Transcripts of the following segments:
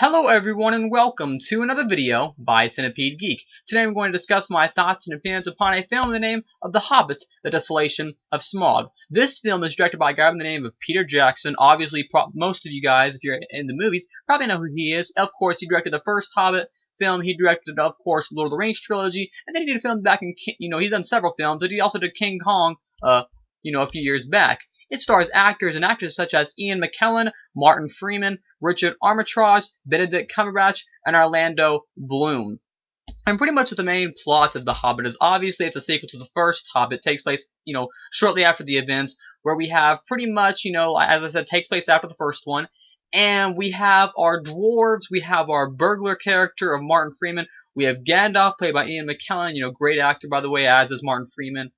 Hello everyone and welcome to another video by Centipede Geek. Today I'm going to discuss my thoughts and opinions upon a film in the name of The Hobbit, The Desolation of Smaug. This film is directed by a guy by the name of Peter Jackson. Obviously, most of you guys, if you're in the movies, probably know who he is. Of course, he directed the first Hobbit film. He directed, of course, Lord of the Rings trilogy. And then he did a film back in, he's done several films. But he also did King Kong, a few years back. It stars actors and actresses such as Ian McKellen, Martin Freeman, Richard Armitage, Benedict Cumberbatch, and Orlando Bloom. And pretty much what the main plot of The Hobbit is, obviously it's a sequel to the first Hobbit. It takes place, shortly after the events, where we have pretty much, as I said, takes place after the first one. And we have our dwarves, we have our burglar character of Martin Freeman, we have Gandalf, played by Ian McKellen, great actor by the way, as is Martin Freeman.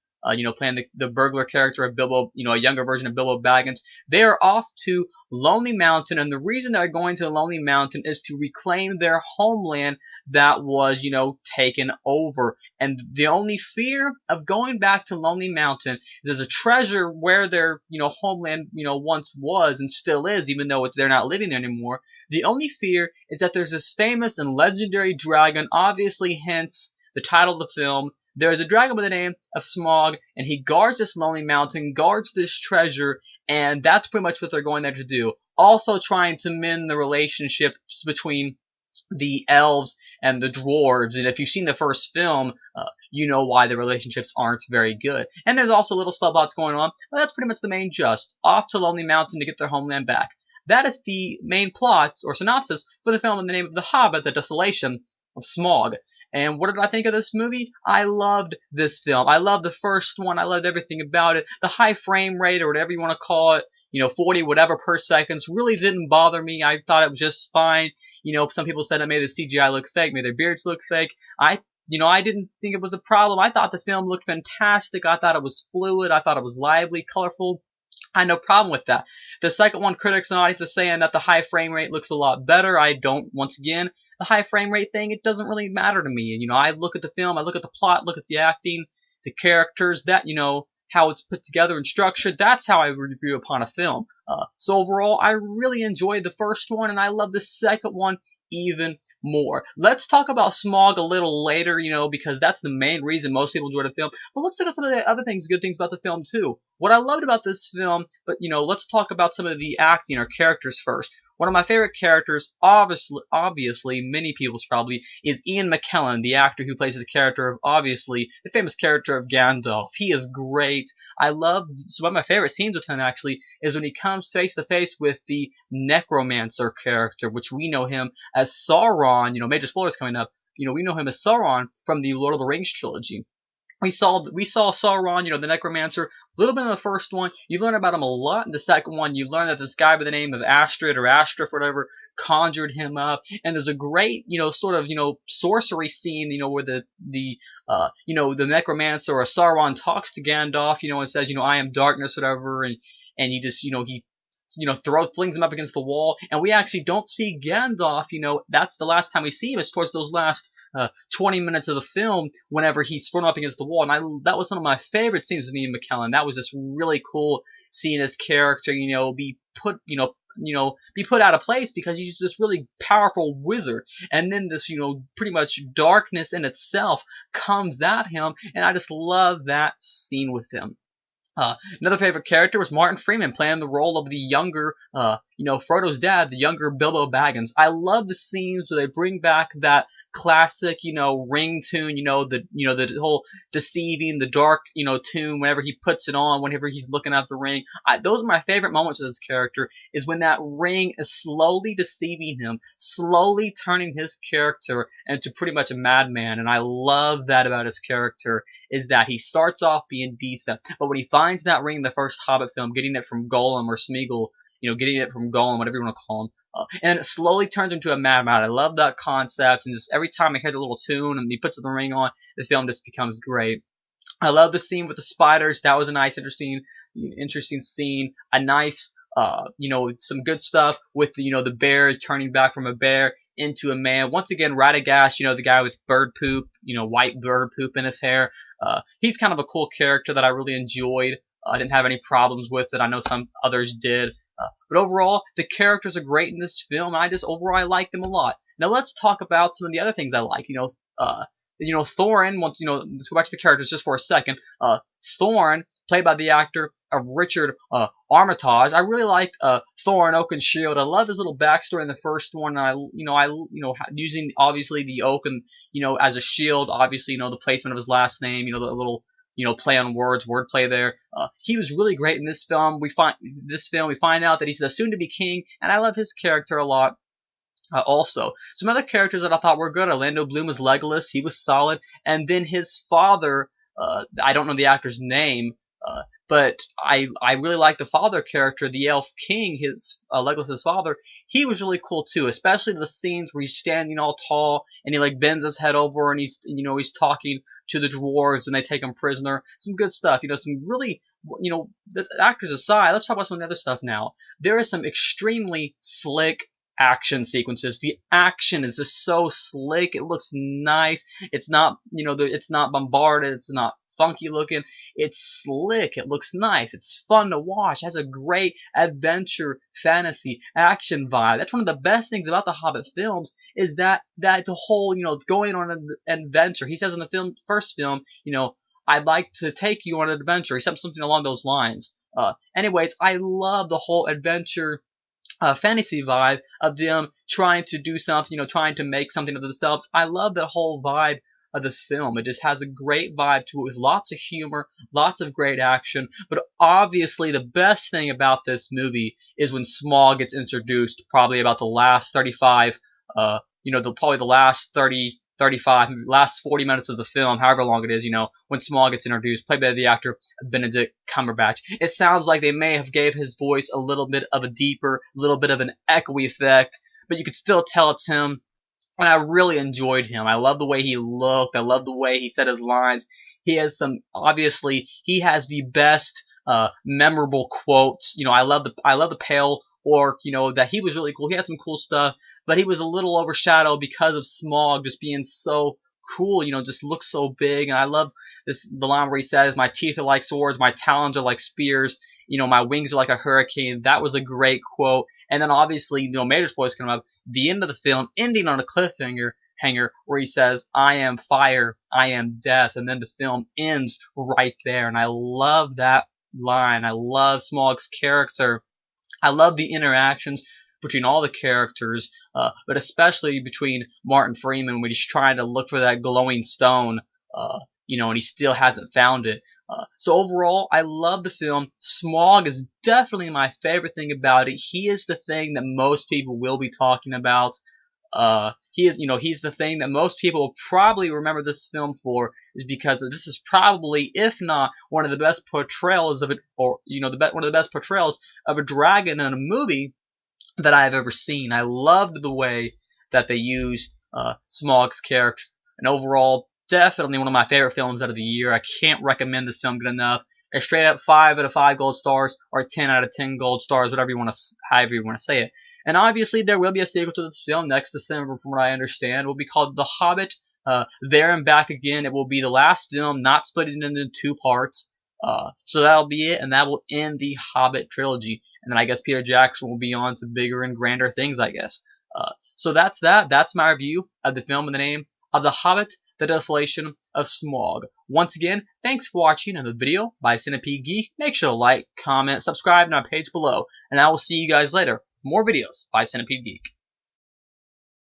Playing the burglar character of Bilbo, a younger version of Bilbo Baggins. They are off to Lonely Mountain, and the reason they're going to Lonely Mountain is to reclaim their homeland that was, taken over. And the only fear of going back to Lonely Mountain is there's a treasure where their, homeland, once was and still is, even though they're not living there anymore. The only fear is that there's this famous and legendary dragon, obviously hence the title of the film. There is a dragon by the name of Smaug, and he guards this lonely mountain, guards this treasure, and that's pretty much what they're going there to do. Also trying to mend the relationships between the elves and the dwarves, and if you've seen the first film, you know why the relationships aren't very good. And there's also little subplots going on, but that's pretty much the main gist. Off to Lonely Mountain to get their homeland back. That is the main plot, or synopsis, for the film in the name of The Hobbit, The Desolation of Smaug. And what did I think of this movie? I loved this film. I loved the first one. I loved everything about it. The high frame rate, or whatever you want to call it, 40 whatever per seconds, really didn't bother me. I thought it was just fine. Some people said it made the CGI look fake, made their beards look fake. I didn't think it was a problem. I thought the film looked fantastic. I thought it was fluid. I thought it was lively, colorful. I had no problem with that. The second one, critics and audience are saying that the high frame rate looks a lot better. I don't. Once again, the high frame rate thing, it doesn't really matter to me. I look at the film, I look at the plot, look at the acting, the characters, that, how it's put together and structured. That's how I review upon a film. So overall, I really enjoyed the first one, and I love the second one even more. Let's talk about Smaug a little later, because that's the main reason most people enjoy the film. But let's look at some of the other things, good things about the film too. What I loved about this film, but let's talk about some of the acting or characters first. One of my favorite characters, obviously, many people's probably, is Ian McKellen, the actor who plays the character of, obviously, the famous character of Gandalf. He is great. So one of my favorite scenes with him, actually, is when he comes face to face with the Necromancer character, which we know him as Sauron. Major spoilers coming up. We know him as Sauron from the Lord of the Rings trilogy. We saw Sauron, the Necromancer, a little bit in the first one. You learn about him a lot in the second one. You learn that this guy by the name of Astrid or Astrif, whatever, conjured him up. And there's a great, sorcery scene, where the Necromancer or Sauron talks to Gandalf, and says, I am darkness, whatever, and he just, flings him up against the wall, and we actually don't see Gandalf, that's the last time we see him. It's towards those last 20 minutes of the film, whenever he's thrown up against the wall, and that was one of my favorite scenes with Ian McKellen. That was just really cool seeing his character, be put out of place, because he's this really powerful wizard, and then this, pretty much darkness in itself comes at him, and I just love that scene with him. Another favorite character was Martin Freeman, playing the role of the younger, Frodo's dad, the younger Bilbo Baggins. I love the scenes where they bring back that classic, ring tune, the whole deceiving, the dark, tune, whenever he puts it on, whenever he's looking at the ring. Those are my favorite moments of this character, is when that ring is slowly deceiving him, slowly turning his character into pretty much a madman. And I love that about his character, is that he starts off being decent, but when he finds that ring in the first Hobbit film, getting it from Gollum or Smeagol, getting it from Gollum, whatever you want to call him, and it slowly turns into a madman. I love that concept, and just every time I hear the little tune and he puts the ring on, the film just becomes great. I love the scene with the spiders. That was a nice, interesting scene. A nice, some good stuff with the bear turning back from a bear into a man. Once again, Radagast, the guy with bird poop, white bird poop in his hair. He's kind of a cool character that I really enjoyed. I didn't have any problems with it. I know some others did. But overall, the characters are great in this film. I just overall I like them a lot. Now let's talk about some of the other things I like. Thorin. Once let's go back to the characters just for a second. Thorin, played by the actor of Richard Armitage. I really liked Thorin Oakenshield. I love his little backstory in the first one. Using obviously the oak and as a shield. Obviously, the placement of his last name. The little play on words, wordplay there. He was really great in this film. We find out that he's the soon-to-be king, and I love his character a lot. Also, some other characters that I thought were good. Orlando Bloom as Legolas. He was solid. And then his father, I don't know the actor's name, but I really like the father character, the elf king, Legolas's father. He was really cool too, especially the scenes where he's standing all tall and he like bends his head over and he's talking to the dwarves when they take him prisoner. Some good stuff. Some really, the actors aside, let's talk about some of the other stuff now. There is some extremely slick action sequences. The action is just so slick. It looks nice. It's not, it's not bombarded. It's not funky looking. It's slick. It looks nice. It's fun to watch. It has a great adventure, fantasy, action vibe. That's one of the best things about the Hobbit films is that the whole, going on an adventure. He says in the first film, I'd like to take you on an adventure. He said something along those lines. Anyways, I love the whole adventure fantasy vibe of them trying to do something, trying to make something of themselves. I love the whole vibe of the film. It just has a great vibe to it with lots of humor, lots of great action. But obviously the best thing about this movie is when Smaug gets introduced, probably about the last 35, probably the last 40 minutes of the film, however long it is, when Smaug gets introduced, played by the actor Benedict Cumberbatch. It sounds like they may have gave his voice a little bit of a deeper, little bit of an echoey effect, but you could still tell it's him. And I really enjoyed him. I love the way he looked. I love the way he said his lines. He has he has the best memorable quotes. I love the pale orc, that he was really cool. He had some cool stuff, but he was a little overshadowed because of Smaug just being so cool, just looks so big. And I love the line where he says, "My teeth are like swords, my talons are like spears, my wings are like a hurricane." That was a great quote. And then obviously, major spoilers coming up, the end of the film ending on a cliffhanger where he says, "I am fire, I am death," and then the film ends right there. And I love that line. I love Smaug's character. I love the interactions between all the characters, but especially between Martin Freeman when he's trying to look for that glowing stone, and he still hasn't found it. So overall, I love the film. Smaug is definitely my favorite thing about it. He is the thing that most people will be talking about. He's the thing that most people will probably remember this film for, is because this is probably, if not one of the best portrayals of it, or one of the best portrayals of a dragon in a movie that I've ever seen. I loved the way that they used Smaug's character, and overall, definitely one of my favorite films out of the year. I can't recommend this film good enough. A straight up 5 out of 5 gold stars, or 10 out of 10 gold stars, however you want to say it. And obviously, there will be a sequel to this film next December, from what I understand. It will be called The Hobbit, There and Back Again. It will be the last film, not split into 2 parts. So that'll be it, and that will end the Hobbit trilogy. And then I guess Peter Jackson will be on to bigger and grander things, I guess. So that's that. That's my review of the film in the name of The Hobbit, The Desolation of Smaug. Once again, thanks for watching another video by Centipede Geek. Make sure to like, comment, subscribe to our page below, and I will see you guys later for more videos by Centipede Geek.